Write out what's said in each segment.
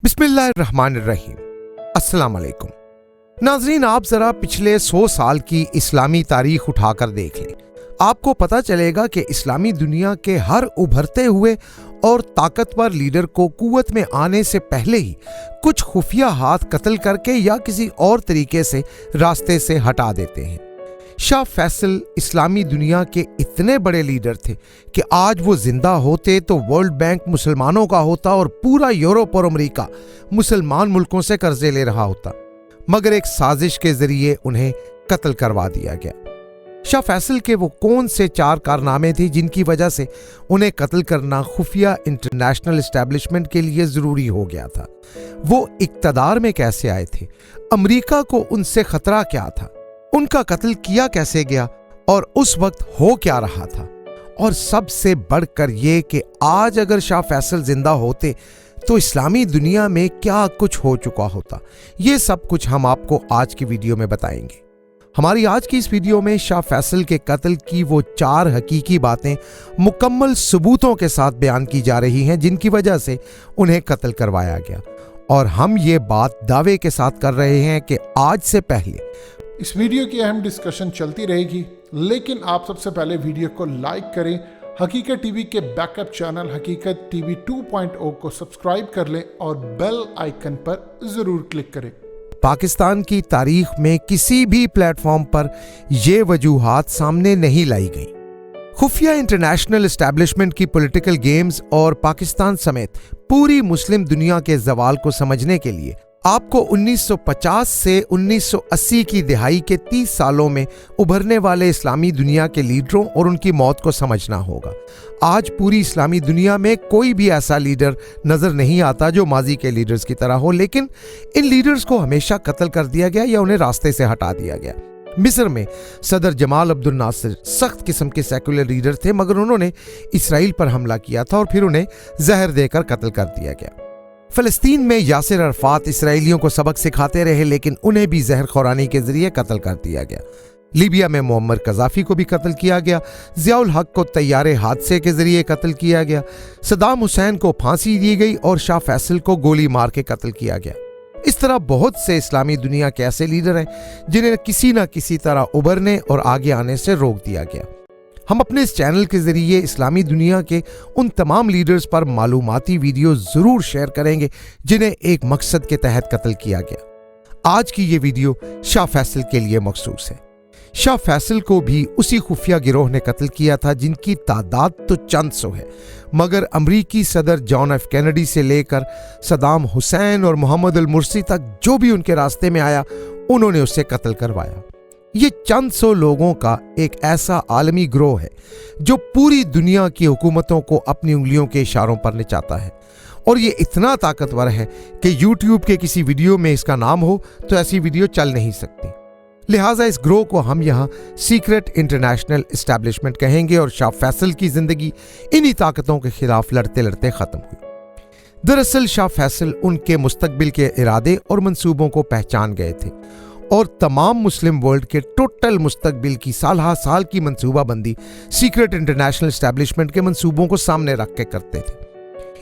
बिस्मिल्लाहिर्रहमानिर्रहीम। अस्सलाम वालेकुम नाजरीन, आप ज़रा पिछले 100 साल की इस्लामी तारीख उठाकर देख लें। आपको पता चलेगा कि इस्लामी दुनिया के हर उभरते हुए और ताकतवर लीडर को कुव्वत में आने से पहले ही कुछ खुफिया हाथ कत्ल करके या किसी और तरीके से रास्ते से हटा देते हैं। शाह फैसल इस्लामी दुनिया के इतने बड़े लीडर थे कि आज वो जिंदा होते तो वर्ल्ड बैंक मुसलमानों का होता और पूरा यूरोप और अमेरिका मुसलमान मुल्कों से कर्जे ले रहा होता, मगर एक साजिश के जरिए उन्हें कत्ल करवा दिया गया। शाह फैसल के वो कौन से 4 कारनामे थे जिनकी वजह से उन्हें कत्ल करना खुफिया इंटरनेशनल एस्टेब्लिशमेंट के लिए जरूरी हो गया था? वो इक्तदार में कैसे आए थे? अमेरिका को उनसे खतरा क्या था? उनका कत्ल किया कैसे गया और उस वक्त हो क्या रहा था? और सबसे बढ़कर ये कि आज अगर शाह फैसल जिंदा होते तो इस्लामी दुनिया में क्या कुछ हो चुका होता। ये सब कुछ हम आपको आज की वीडियो में बताएंगे। हमारी आज की इस वीडियो में शाह फैसल के कत्ल की वो 4 हकीकी बातें मुकम्मल सबूतों के साथ बयान की जा रही हैं जिनकी वजह से उन्हें कत्ल करवाया गया, और हम ये बात दावे के साथ कर रहे हैं कि आज से पहले इस वीडियो की अहम डिस्कशन चलती रहेगी, लेकिन आप सबसे पहले वीडियो को लाइक करें, हकीकत टीवी के बैकअप चैनल हकीकत टीवी 2.0 को सब्सक्राइब कर लें और बेल आइकन पर जरूर क्लिक करें। पाकिस्तान की तारीख में किसी भी प्लेटफॉर्म पर ये वजूहात सामने नहीं लाई गई। खुफिया इंटरनेशनल एस्टेब्लिशमेंट की पॉलिटिकल गेम्स और पाकिस्तान समेत पूरी मुस्लिम दुनिया के जवाल को समझने के लिए आपको 1950 से 1980 की दिहाई के 30 सालों में उभरने वाले इस्लामी दुनिया के लीडरों और उनकी मौत को समझना होगा। आज पूरी इस्लामी दुनिया में कोई भी ऐसा लीडर नजर नहीं आता जो माजी के लीडर्स की तरह हो, लेकिन इन लीडर्स को हमेशा कत्ल कर दिया गया या उन्हें रास्ते से हटा दिया गया। मिस्र में सदर जमाल अब्दुल नासिर सख्त किस्म के सेकुलर लीडर थे, मगर उन्होंने इसराइल पर हमला किया था और फिर उन्हें जहर देकर कत्ल कर दिया गया। फलस्तीन में यासिर अरफात इसराइलियों को सबक सिखाते रहे, लेकिन उन्हें भी जहर खौरानी के जरिए कत्ल कर दिया गया। लीबिया में मोहम्मद कज़ाफी को भी कत्ल किया गया। ज़ियाउल हक को तैयारे हादसे के जरिए कत्ल किया गया। सद्दाम हुसैन को फांसी दी गई और शाह फैसल को गोली मार के कत्ल किया गया। इस तरह बहुत से इस्लामी दुनिया के ऐसे लीडर हैं जिन्हें किसी न किसी तरह उभरने और आगे आने से रोक दिया गया। हम अपने इस चैनल के जरिए इस्लामी दुनिया के उन तमाम लीडर्स पर मालूमाती वीडियो जरूर शेयर करेंगे जिन्हें एक मकसद के तहत कत्ल किया गया। आज की ये वीडियो शाह फैसल के लिए मखसूस है। शाह फैसल को भी उसी खुफिया गिरोह ने कत्ल किया था जिनकी तादाद तो चंद सौ है, मगर अमरीकी सदर जॉन एफ कैनेडी से लेकर सद्दाम हुसैन और मोहम्मद अल मुर्सी तक जो भी उनके रास्ते में आया उन्होंने उससे कत्ल करवाया। ये चंद सौ लोगों का एक ऐसा आलमी गिरोह है जो पूरी दुनिया की हुकूमतों को अपनी उंगलियों के इशारों पर नचाता है, और ये इतना ताकतवर है कि यूट्यूब के किसी वीडियो में इसका नाम हो तो ऐसी वीडियो चल नहीं सकती। लिहाजा इस ग्रोह को हम यहाँ सीक्रेट इंटरनेशनल एस्टेब्लिशमेंट कहेंगे, और शाह फैसल की जिंदगी इन्हीं ताकतों के खिलाफ लड़ते लड़ते खत्म हुई। दरअसल शाह फैसल उनके मुस्तकबिल के इरादे और मंसूबों को पहचान गए थे और तमाम मुस्लिम वर्ल्ड के टोटल मुस्तकबिल की साल की मंसूबाबंदी सीक्रेट इंटरनेशनल एस्टेब्लिशमेंट के मंसूबों को सामने रख के करते थे।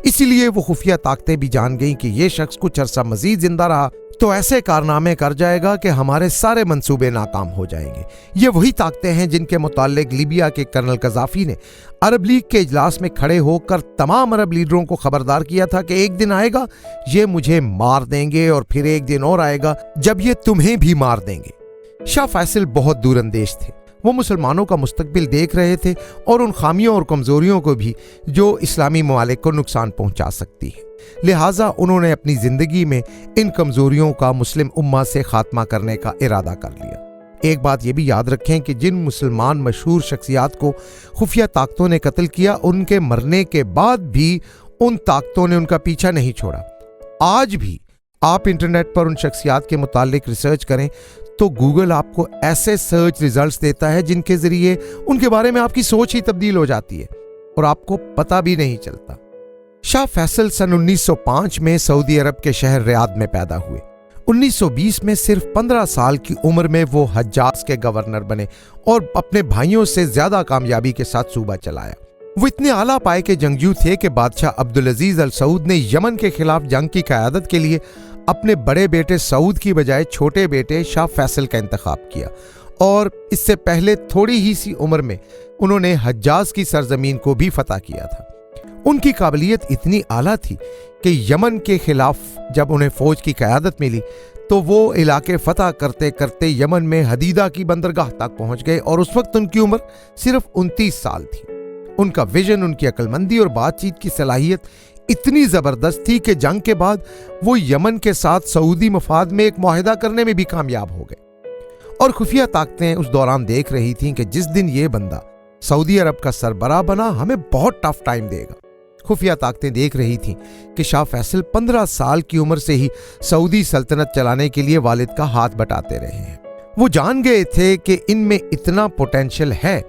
इसीलिए वो खुफिया ताकतें भी जान गईं कि ये शख्स कुछ अरसा मजीद जिंदा रहा तो ऐसे कारनामे कर जाएगा कि हमारे सारे मंसूबे नाकाम हो जाएंगे। ये वही ताकतें हैं जिनके मुताल्लिक लीबिया के कर्नल कज़ाफी ने अरब लीग के इजलास में खड़े होकर तमाम अरब लीडरों को खबरदार किया था कि एक दिन आएगा ये मुझे मार देंगे, और फिर एक दिन और आएगा जब ये तुम्हें भी मार देंगे। शाह फैसल बहुत दूरंदेश थे। वो मुसलमानों का मुस्तकबिल देख रहे थे और उन खामियों और कमजोरियों को भी जो इस्लामी ममालिक को नुकसान पहुंचा सकती है। लिहाजा उन्होंने अपनी जिंदगी में इन कमजोरियों का मुस्लिम उम्मा से खात्मा करने का इरादा कर लिया। एक बात यह भी याद रखें कि जिन मुसलमान मशहूर शख्सियात को खुफिया ताकतों ने कत्ल किया, उनके मरने के बाद भी उन ताकतों ने उनका पीछा नहीं छोड़ा। आज भी आप इंटरनेट पर उन शख्सियात के मुतालिक रिसर्च करें तो गूगल आपको ऐसे सर्च रिजल्ट्स देता है जिनके जरिए उनके बारे में आपकी सोच ही तब्दील हो जाती है और आपको पता भी नहीं चलता। शाह फैसल सन 1905 में सऊदी अरब के शहर रियाद में पैदा हुए। 1920 में सिर्फ 15 साल की उम्र में वो हज्जाज के गवर्नर बने और अपने भाइयों से ज्यादा कामयाबी के साथ सूबा चलाया। وہ اتنے आला पाए के जंगजू थे कि बादशाह अब्दुल अजीज अल सऊद ने यमन के खिलाफ जंग की क़यादत के लिए अपने बड़े बेटे सऊद की बजाय छोटे बेटे शाह फैसल का इंतखाब किया, और इससे पहले थोड़ी ही सी उम्र में उन्होंने हज्जाज की सरजमीन को भी फतह किया था। उनकी काबिलियत इतनी आला थी कि यमन के खिलाफ जब उन्हें फौज की क़यादत मिली तो वो इलाके फतह करते करते यमन में हदीदा की बंदरगाह तक पहुंच गए, और उस वक्त उनकी उम्र सिर्फ 29 साल थी। उनका विजन, उनकी अक्लमंदी और बातचीत की सलाहियत इतनी ज़बरदस्त थी कि जंग के बाद वो यमन के साथ सऊदी मफाद में एक मुआहिदा करने में भी कामयाब हो गए। और खुफिया ताकतें उस दौरान देख रही थीं कि जिस दिन ये बंदा सऊदी अरब का सरबराह बना हमें बहुत टफ टाइम देगा। खुफिया ताकतें देख रही थीं कि शाह फैसल 15 साल की उम्र से ही सऊदी सल्तनत चलाने के लिए वालिद का हाथ बटाते रहे हैं। वो जान गए थे कि इनमें इतना पोटेंशियल है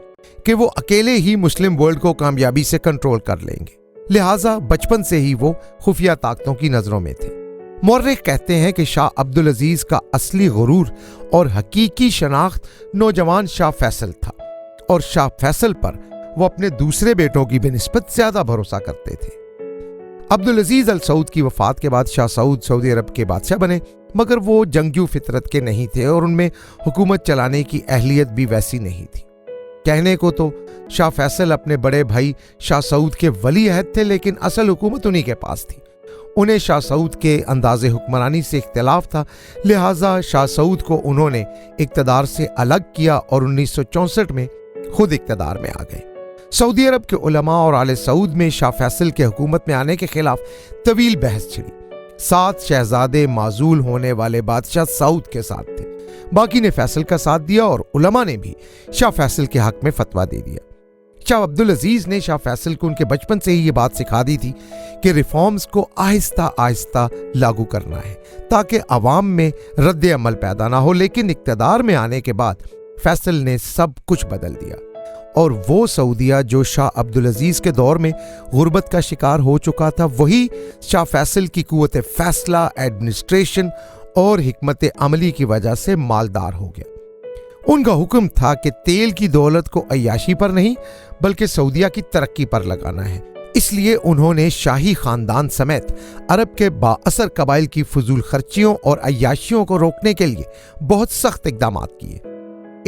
कि वो अकेले ही मुस्लिम वर्ल्ड को कामयाबी से कंट्रोल कर लेंगे, लिहाजा बचपन से ही वो खुफिया ताकतों की नजरों में थे। मौर्रिख कहते हैं कि शाह अब्दुल अजीज का असली गुरूर और हकीकी शनाख्त नौजवान शाह फैसल था, और शाह फैसल पर वो अपने दूसरे बेटों की बेनिस्बत ज्यादा भरोसा करते थे। अब्दुल अजीज अल सऊद की वफात के बाद शाह सऊद सऊदी अरब के बादशाह बने, मगर वो जंगजू फितरत के नहीं थे और उनमें हुकूमत चलाने की अहलियत भी वैसी नहीं थी। कहने को तो शाह फैसल अपने बड़े भाई शाह सऊद के वली अहद थे, लेकिन असल हुकूमत उन्हीं के पास थी। उन्हें शाह सऊद के अंदाज़े हुक्मरानी से इख्तिलाफ था, लिहाजा शाह सऊद को उन्होंने इक़्तिदार से अलग किया और 1964 में खुद इक़्तिदार में आ गए। सऊदी अरब के उलमा और आले सऊद में शाह फैसल के हुकूमत में आने के खिलाफ तवील बहस छिड़ी। 7 शहजादे माजूल होने वाले बादशाह सऊद के साथ थे, बाकी ने फैसल का साथ दिया और उलमा ने भी शाह फैसल के हक में फतवा दे दिया। शाह अब्दुल अजीज ने शाह फैसल को उनके बचपन से ही ये बात सिखा दी थी कि रिफॉर्म्स को आहिस्ता आहिस्ता लागू करना है ताकि अवाम में रद्द अमल पैदा ना हो, लेकिन इक़्तिदार में आने के बाद फैसल ने सब कुछ बदल दिया, और वो सऊदिया जो शाह अब्दुल अजीज के दौर में गुर्बत का शिकार हो चुका था, वही शाह फैसल की कुव्वत फैसला, एडमिनिस्ट्रेशन और हिकमत अमली की वजह से मालदार हो गया। उनका हुक्म था कि तेल की दौलत को अय्याशी पर नहीं बल्कि सऊदिया की तरक्की पर लगाना है। इसलिए उन्होंने शाही खानदान समेत अरब के बाअसर कबाइल की फजूल खर्चियों और अय्याशियों को रोकने के लिए बहुत सख्त इकदाम किए।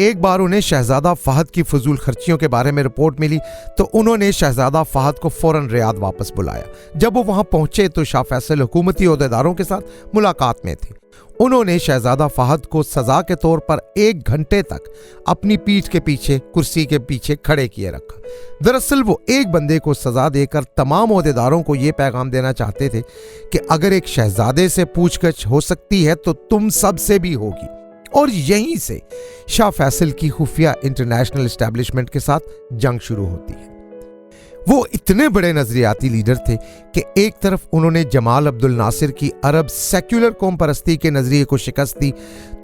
एक बार उन्हें शहजादा फहद की फजूल खर्चियों के बारे में रिपोर्ट मिली तो उन्होंने शहजादा फहद को फौरन रियाद वापस बुलाया। जब वो वहां पहुंचे तो शाह फैसल हुकूमती ओहदेदारों के साथ मुलाकात में थे। उन्होंने शहजादा फहद को सजा के तौर पर 1 घंटे तक अपनी पीठ के पीछे कुर्सी के पीछे खड़े किए रखा। दरअसल वो एक बंदे को सजा देकर तमाम ओहदेदारों को ये पैगाम देना चाहते थे कि अगर एक शहजादे से पूछगछ हो सकती है तो तुम सब से भी होगी। और यहीं से शाह फैसल की खुफिया इंटरनेशनल एस्टैब्लिशमेंट के साथ जंग शुरू होती है। वो इतने बड़े नजरियाती लीडर थे कि एक तरफ उन्होंने जमाल अब्दुल नासिर की अरब सेक्युलर कौम परस्ती के नजरिए को शिकस्त दी,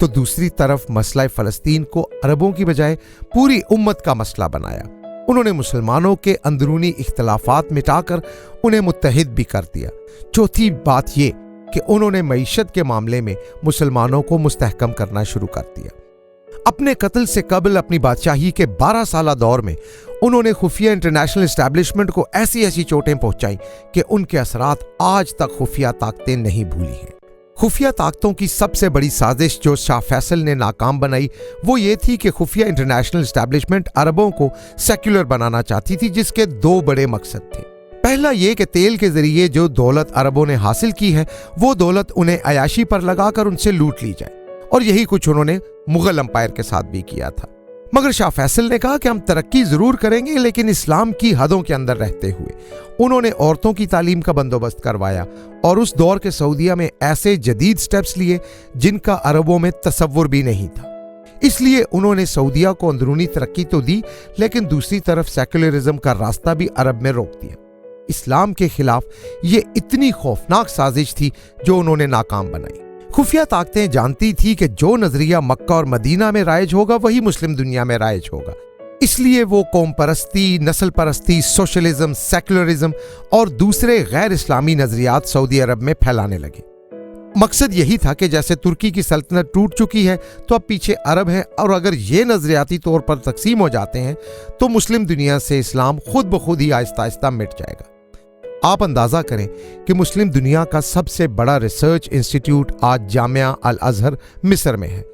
तो दूसरी तरफ मसला फ़लस्तीन को अरबों की बजाय पूरी उम्मत का मसला बनाया। उन्होंने मुसलमानों के अंदरूनी इख्तलाफात मिटाकर उन्हें मुत्तहिद भी कर दिया। चौथी बात ये कि उन्होंने मईशत के मामले में मुसलमानों को मुस्तहकम करना शुरू कर दिया। अपने कत्ल से कबल अपनी बादशाही के 12 साला दौर में उन्होंने खुफिया इंटरनेशनल एस्टैब्लिशमेंट को ऐसी ऐसी चोटें पहुंचाई कि उनके असरात आज तक खुफिया ताकतें नहीं भूली हैं। खुफिया ताकतों की सबसे बड़ी साजिश जो शाह फैसल ने नाकाम बनाई वो ये थी कि खुफिया इंटरनेशनल एस्टैब्लिशमेंट अरबों को सेक्युलर बनाना चाहती थी, जिसके 2 बड़े मकसद थे। पहला ये कि तेल के जरिए जो दौलत अरबों ने हासिल की है वो दौलत उन्हें अयाशी पर लगाकर उनसे लूट ली जाए, और यही कुछ उन्होंने मुगल अंपायर के साथ भी किया था। मगर शाह फैसल ने कहा कि हम तरक्की जरूर करेंगे लेकिन इस्लाम की हदों के अंदर रहते हुए। उन्होंने औरतों की तालीम का बंदोबस्त करवाया और उस दौर के सऊदिया में ऐसे जदीद स्टेप्स लिए जिनका अरबों में तसव्वुर भी नहीं था। इसलिए उन्होंने सऊदिया को अंदरूनी तरक्की तो दी लेकिन दूसरी तरफ सेक्युलरिज्म का रास्ता भी अरब में रोक दिया। इस्लाम के खिलाफ ये इतनी खौफनाक साजिश थी जो उन्होंने नाकाम बनाई। खुफिया ताकतें जानती थी कि जो नजरिया मक्का और मदीना में राइज होगा वही मुस्लिम दुनिया में राइज होगा। इसलिए वो कौम परस्ती, नस्ल परस्ती, सोशलिज्म, सेक्युलरिज्म और दूसरे गैर इस्लामी नजरियात सऊदी अरब में फैलाने लगे। मकसद यही था कि जैसे तुर्की की सल्तनत टूट चुकी है तो अब पीछे अरब हैं, और अगर ये नजरियाती तौर पर तकसीम हो जाते हैं तो मुस्लिम दुनिया से इस्लाम खुद ब खुद ही आहिस्ता आहिस्ता मिट जाएगा। आप अंदाज़ा करें कि मुस्लिम दुनिया का सबसे बड़ा रिसर्च इंस्टीट्यूट आज जामिया अल अजहर मिस्र में है,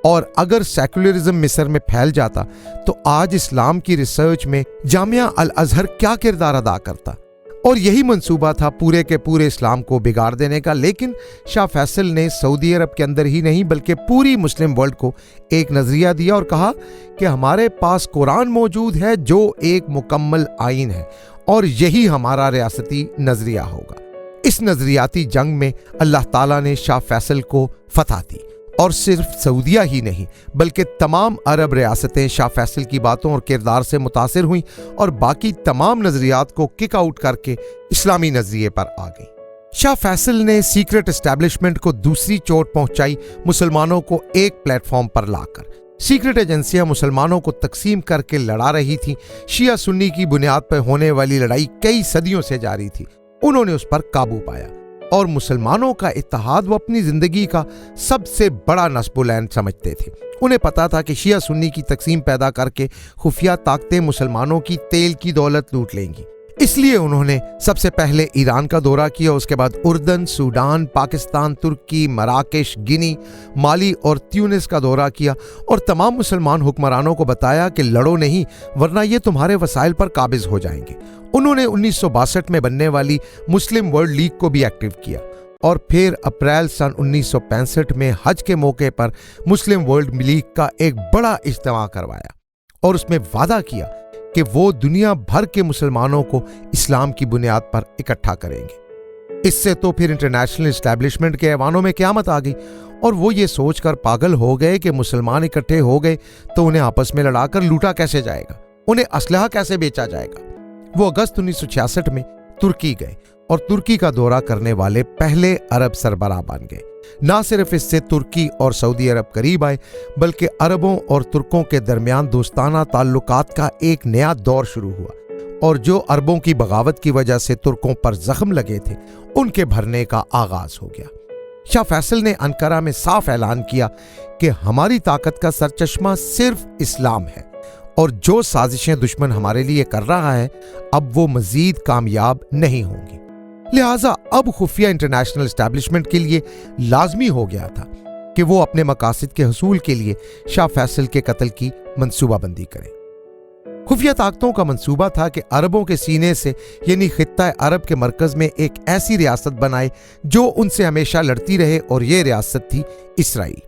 और अगर सेकुलरिज्म मिस्र में फैल जाता तो आज इस्लाम की रिसर्च में जामिया अल अजहर क्या किरदार अदा करता। और यही मंसूबा था पूरे के पूरे इस्लाम को बिगाड़ देने का। लेकिन शाह फैसल ने सऊदी अरब के अंदर ही नहीं बल्कि पूरी मुस्लिम वर्ल्ड को एक नज़रिया दिया और कहा कि हमारे पास कुरान मौजूद है जो एक मुकम्मल आइन है, और यही हमारा रियासती नज़रिया होगा। इस नज़रियाती जंग में अल्लाह ताला ने शाह फैसल को फतह दी, और सिर्फ सऊदिया ही नहीं बल्कि तमाम अरब रियासतें शाह फैसल की बातों और किरदार से मुतासिर हुईं और बाकी तमाम नज़रियात को किक आउट करके इस्लामी नज़रिए पर आ गई। शाह फैसल ने सीक्रेट एस्टैब्लिशमेंट को दूसरी चोट पहुंचाई मुसलमानों को एक प्लेटफॉर्म पर लाकर। सीक्रेट एजेंसियां मुसलमानों को तकसीम करके लड़ा रही थीं। शिया सुन्नी की बुनियाद पर होने वाली लड़ाई कई सदियों से जारी थी। उन्होंने उस पर काबू पाया और मुसलमानों का इत्तेहाद वो अपनी जिंदगी का सबसे बड़ा नस्बुलैन समझते थे। उन्हें पता था कि शिया सुन्नी की तकसीम पैदा करके खुफिया ताकतें मुसलमानों की तेल की दौलत लूट लेंगी। इसलिए उन्होंने सबसे पहले ईरान का दौरा किया, उसके बाद उर्दन, सूडान, पाकिस्तान, तुर्की, मराकेश, गिनी, माली और ट्यूनिस का दौरा किया और तमाम मुसलमान हुक्मरानों को बताया कि लड़ो नहीं वरना ये तुम्हारे वसाइल पर काबिज हो जाएंगे। उन्होंने 1962 में बनने वाली मुस्लिम वर्ल्ड लीग को भी एक्टिव किया और फिर अप्रैल सन 1965 में हज के मौके पर मुस्लिम वर्ल्ड लीग का एक बड़ा इज्तिमा करवाया और उसमें वादा किया कि वो दुनिया भर के मुसलमानों को इस्लाम की बुनियाद पर इकट्ठा करेंगे। इससे तो फिर इंटरनेशनल एस्टैब्लिशमेंट के ऐवानों में क़यामत आ गई और वो ये सोचकर पागल हो गए कि मुसलमान इकट्ठे हो गए तो उन्हें आपस में लड़ाकर लूटा कैसे जाएगा, उन्हें असलहा कैसे बेचा जाएगा। वो अगस्त 1966 में तुर्की गए और तुर्की का दौरा करने वाले पहले अरब सरबराह बन गए। ना सिर्फ इससे तुर्की और सऊदी अरब करीब आए बल्कि अरबों और तुर्कों के दरमियान दोस्ताना ताल्लुकात का एक नया दौर शुरू हुआ और जो अरबों की बगावत की वजह से तुर्कों पर जख्म लगे थे उनके भरने का आगाज हो गया। शाह फैसल ने अंकारा में साफ ऐलान किया कि हमारी ताकत का सरचश्मा सिर्फ इस्लाम है और जो साजिशें दुश्मन हमारे लिए कर रहा है अब वो मजीद कामयाब नहीं होंगी। लिहाजा अब खुफिया इंटरनेशनल एस्टैब्लिशमेंट के लिए लाजमी हो गया था कि वो अपने मकासद के हसूल के लिए शाह फैसल के कत्ल की मंसूबाबंदी करें। खुफिया ताकतों का मंसूबा था कि अरबों के सीने से यानी खित्ता अरब के मरकज में एक ऐसी रियासत बनाए जो उनसे हमेशा लड़ती रहे और ये रियासत थी इसराइल।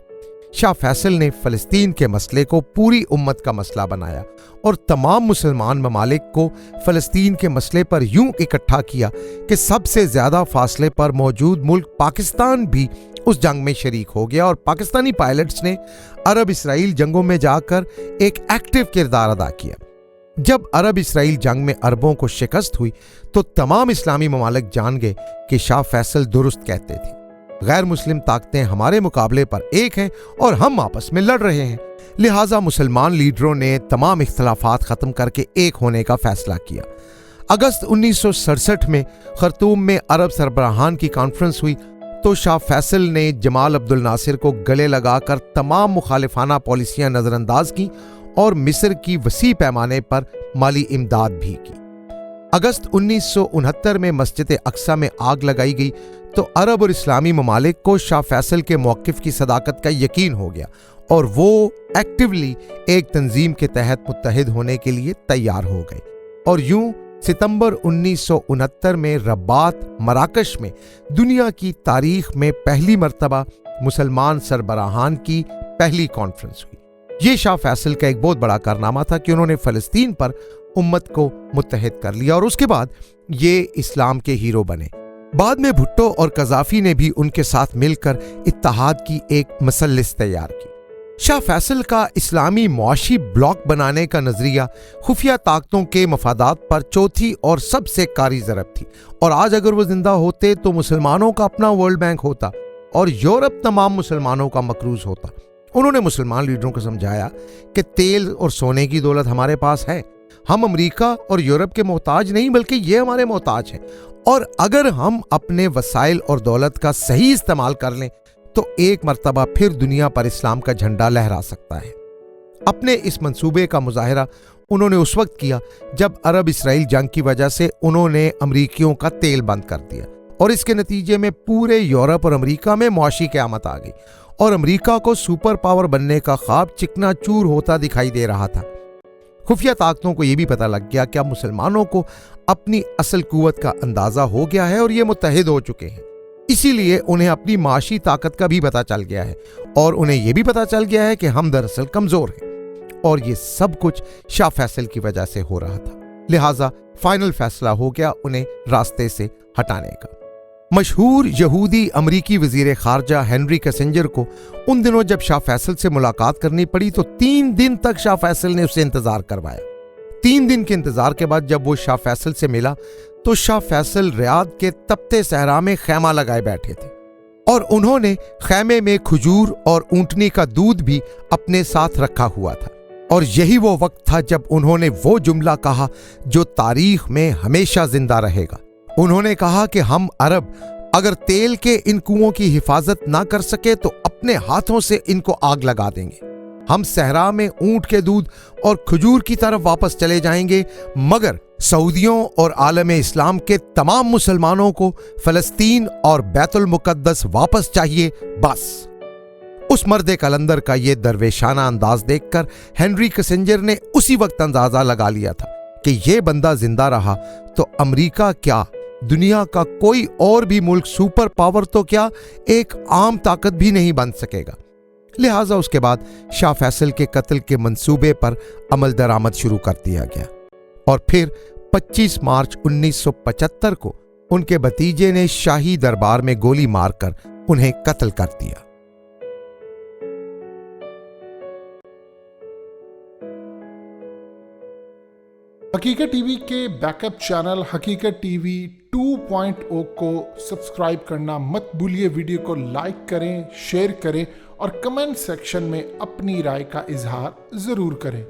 शाह फैसल ने फ़लस्तीन के मसले को पूरी उम्मत का मसला बनाया और तमाम मुसलमान ममालिक को फ़लस्तीन के मसले पर यूं इकट्ठा किया कि सबसे ज़्यादा फासले पर मौजूद मुल्क पाकिस्तान भी उस जंग में शरीक हो गया और पाकिस्तानी पायलट्स ने अरब इसराइल जंगों में जाकर एक एक्टिव किरदार अदा किया। जब अरब इसराइल जंग में अरबों को शिकस्त हुई तो तमाम इस्लामी ममालिक जान गए कि शाह फैसल दुरुस्त कहते थे, गैर मुस्लिम ताकतें हमारे मुकाबले पर एक हैं और हम आपस में लड़ रहे हैं। लिहाजा मुसलमान लीडरों ने तमाम इख्तलाफात ख़त्म करके एक होने का फैसला किया। अगस्त 1967 में खर्तूम में अरब सरबराहान की कॉन्फ्रेंस हुई तो शाह फैसल ने जमाल अब्दुल नासिर को गले लगाकर तमाम मुखालिफाना पॉलिसियां नज़रअंदाज की और मिस्र की वसी पैमाने पर माली इमदाद भी की। अगस्त 1969 में मस्जिद अक्सा में आग लगाई गई तो अरब और इस्लामी ममालिक को शाह फैसल के मौक़िफ़ की सदाकत का यकीन हो गया और वो एक्टिवली एक तंजीम के तहत मुत्तहिद होने के लिए तैयार हो गए और यूं सितंबर 1969 में रबात मराकश में दुनिया की तारीख में पहली मर्तबा मुसलमान सरबराहान की पहली कॉन्फ्रेंस हुई। ये शाह फैसल का एक बहुत बड़ा कारनामा था कि उन्होंने फ़लस्तीन पर उम्मत को मुत्तहिद कर लिया और उसके बाद ये इस्लाम के हीरो बने। बाद में भुट्टो और कज़ाफ़ी ने भी उनके साथ मिलकर इत्तेहाद की एक मसल्लिस तैयार की। शाह फैसल का इस्लामी मुआशी ब्लॉक बनाने का नजरिया खुफिया ताकतों के मफादात पर चौथी और सबसे कारी ज़रब थी और आज अगर वो जिंदा होते तो मुसलमानों का अपना वर्ल्ड बैंक होता और यूरोप तमाम मुसलमानों का मकरूज होता। उन्होंने मुसलमान लीडरों को समझाया कि तेल और सोने की दौलत हमारे पास है, ہم امریکہ اور یورپ کے محتاج نہیں بلکہ یہ ہمارے محتاج ہیں، اور اگر ہم اپنے وسائل اور دولت کا صحیح استعمال کر لیں تو ایک مرتبہ پھر دنیا پر اسلام کا جھنڈا لہرا سکتا ہے۔ اپنے اس منصوبے کا مظاہرہ انہوں نے اس وقت کیا جب عرب اسرائیل جنگ کی وجہ سے انہوں نے امریکیوں کا تیل بند کر دیا، اور اس کے نتیجے میں پورے یورپ اور امریکہ میں معاشی قیامت آ گئی، اور امریکہ کو سپر پاور بننے کا خواب چکنا چور ہوتا دکھائی دے رہا تھا۔ خفیہ طاقتوں کو یہ بھی پتہ لگ گیا کہ اب مسلمانوں کو اپنی اصل قوت کا اندازہ ہو گیا ہے اور یہ متحد ہو چکے ہیں، اسی لیے انہیں اپنی معاشی طاقت کا بھی پتہ چل گیا ہے، اور انہیں یہ بھی پتہ چل گیا ہے کہ ہم دراصل کمزور ہیں، اور یہ سب کچھ شاہ فیصل کی وجہ سے ہو رہا تھا، لہٰذا فائنل فیصلہ ہو گیا انہیں راستے سے ہٹانے کا۔ مشہور یہودی امریکی وزیر خارجہ ہنری کسنجر کو ان دنوں جب شاہ فیصل سے ملاقات کرنی پڑی تو 3 دن تک شاہ فیصل نے اسے انتظار کروایا۔ 3 دن کے انتظار کے بعد جب وہ شاہ فیصل سے ملا تو شاہ فیصل ریاض کے تپتے صحرا میں خیمہ لگائے بیٹھے تھے، اور انہوں نے خیمے میں کھجور اور اونٹنی کا دودھ بھی اپنے ساتھ رکھا ہوا تھا، اور یہی وہ وقت تھا جب انہوں نے وہ جملہ کہا جو تاریخ میں ہمیشہ زندہ رہے گا۔ انہوں نے کہا کہ ہم عرب اگر تیل کے ان کنووں کی حفاظت نہ کر سکے تو اپنے ہاتھوں سے ان کو آگ لگا دیں گے۔ ہم صحرا میں اونٹ کے دودھ اور کھجور کی طرف واپس چلے جائیں گے، مگر سعودیوں اور عالم اسلام کے تمام مسلمانوں کو فلسطین اور بیت المقدس واپس چاہیے، بس۔ اس مرد کلندر کا یہ درویشانہ انداز دیکھ کر ہنری کسنجر نے اسی وقت اندازہ لگا لیا تھا کہ یہ بندہ زندہ رہا تو امریکہ کیا، دنیا کا کوئی اور بھی ملک سپر پاور تو کیا ایک عام طاقت بھی نہیں بن سکے گا۔ لہٰذا اس کے بعد شاہ فیصل کے قتل کے منصوبے پر عمل درآمد شروع کر دیا گیا، اور پھر 25 مارچ 1975 کو ان کے بھتیجے نے شاہی دربار میں گولی مار کر انہیں قتل کر دیا۔ حقیقت ٹی وی کے بیک اپ چینل حقیقت ٹی وی 2.0 کو سبسکرائب کرنا مت بھولیے، ویڈیو کو لائک کریں، شیئر کریں اور کمنٹ سیکشن میں اپنی رائے کا اظہار ضرور کریں۔